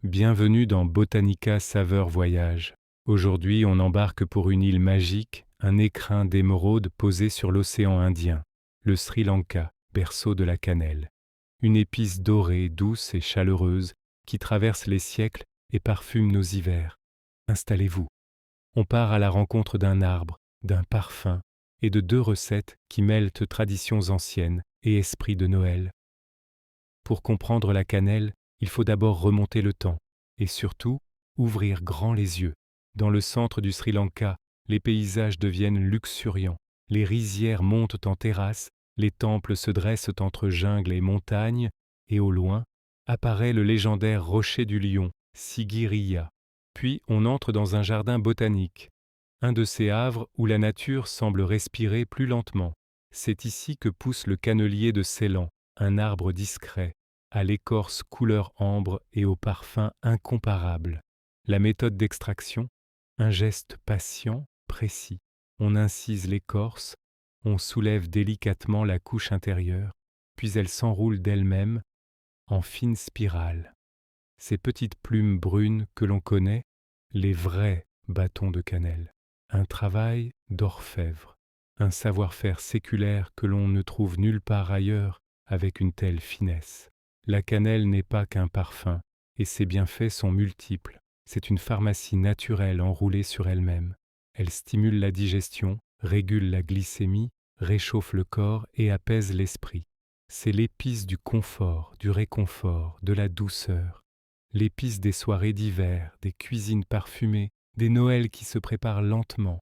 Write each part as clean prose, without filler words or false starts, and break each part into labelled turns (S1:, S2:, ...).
S1: Bienvenue dans Botanica Saveur Voyage. Aujourd'hui, on embarque pour une île magique, un écrin d'émeraude posé sur l'océan Indien, le Sri Lanka, berceau de la cannelle. Une épice dorée, douce et chaleureuse qui traverse les siècles et parfume nos hivers. Installez-vous. On part à la rencontre d'un arbre, d'un parfum et de deux recettes qui mêlent traditions anciennes et esprit de Noël. Pour comprendre la cannelle, il faut d'abord remonter le temps et surtout ouvrir grand les yeux. Dans le centre du Sri Lanka, les paysages deviennent luxuriants. Les rizières montent en terrasses, les temples se dressent entre jungle et montagne, et au loin apparaît le légendaire rocher du lion, Sigiriya. Puis on entre dans un jardin botanique, un de ces havres où la nature semble respirer plus lentement. C'est ici que pousse le cannelier de Ceylan, un arbre discret, à l'écorce couleur ambre et au parfum incomparable. La méthode d'extraction, un geste patient, précis. On incise l'écorce, on soulève délicatement la couche intérieure, puis elle s'enroule d'elle-même en fines spirales. Ces petites plumes brunes que l'on connaît, les vrais bâtons de cannelle. Un travail d'orfèvre, un savoir-faire séculaire que l'on ne trouve nulle part ailleurs avec une telle finesse. La cannelle n'est pas qu'un parfum, et ses bienfaits sont multiples. C'est une pharmacie naturelle enroulée sur elle-même. Elle stimule la digestion, régule la glycémie, réchauffe le corps et apaise l'esprit. C'est l'épice du confort, du réconfort, de la douceur. L'épice des soirées d'hiver, des cuisines parfumées, des Noëls qui se préparent lentement.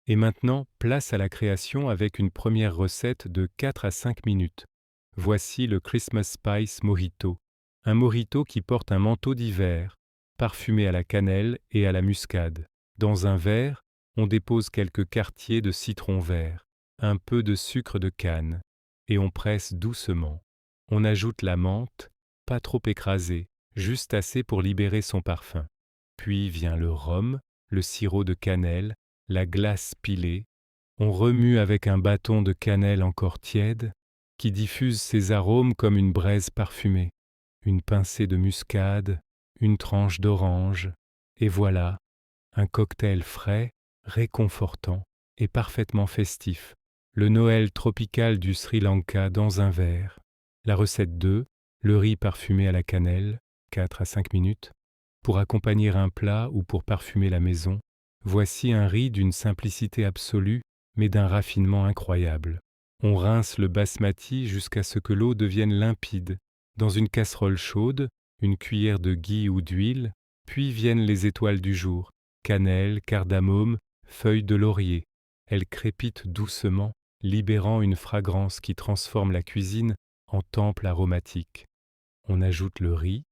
S1: Et maintenant, place à la création avec une première recette de 4 à 5 minutes. Voici le Christmas Spice Mojito, un mojito qui porte un manteau d'hiver, parfumé à la cannelle et à la muscade. Dans un verre, on dépose quelques quartiers de citron vert, un peu de sucre de canne, et on presse doucement. On ajoute la menthe, pas trop écrasée, juste assez pour libérer son parfum. Puis vient le rhum, le sirop de cannelle, la glace pilée. On remue avec un bâton de cannelle encore tiède, qui diffuse ses arômes comme une braise parfumée. Une pincée de muscade, une tranche d'orange, et voilà, un cocktail frais, réconfortant et parfaitement festif. Le Noël tropical du Sri Lanka dans un verre. La recette 2, le riz parfumé à la cannelle, 4 à 5 minutes. Pour accompagner un plat ou pour parfumer la maison, voici un riz d'une simplicité absolue, mais d'un raffinement incroyable. On rince le basmati jusqu'à ce que l'eau devienne limpide. Dans une casserole chaude, une cuillère de ghee ou d'huile, puis viennent les étoiles du jour, cannelle, cardamome, feuilles de laurier. Elles crépitent doucement, libérant une fragrance qui transforme la cuisine en temple aromatique. On ajoute le riz,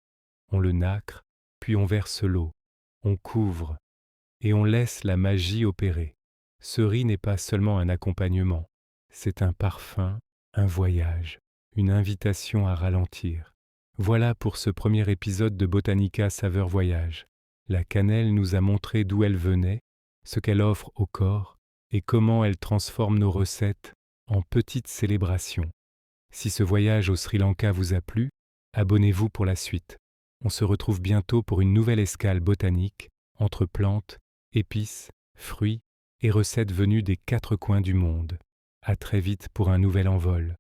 S1: on le nacre, puis on verse l'eau, on couvre, et on laisse la magie opérer. Ce riz n'est pas seulement un accompagnement, c'est un parfum, un voyage, une invitation à ralentir. Voilà pour ce premier épisode de Botanica Saveur Voyage. La cannelle nous a montré d'où elle venait, ce qu'elle offre au corps et comment elle transforme nos recettes en petites célébrations. Si ce voyage au Sri Lanka vous a plu, abonnez-vous pour la suite. On se retrouve bientôt pour une nouvelle escale botanique entre plantes, épices, fruits et recettes venues des 4 coins du monde. À très vite pour un nouvel envol.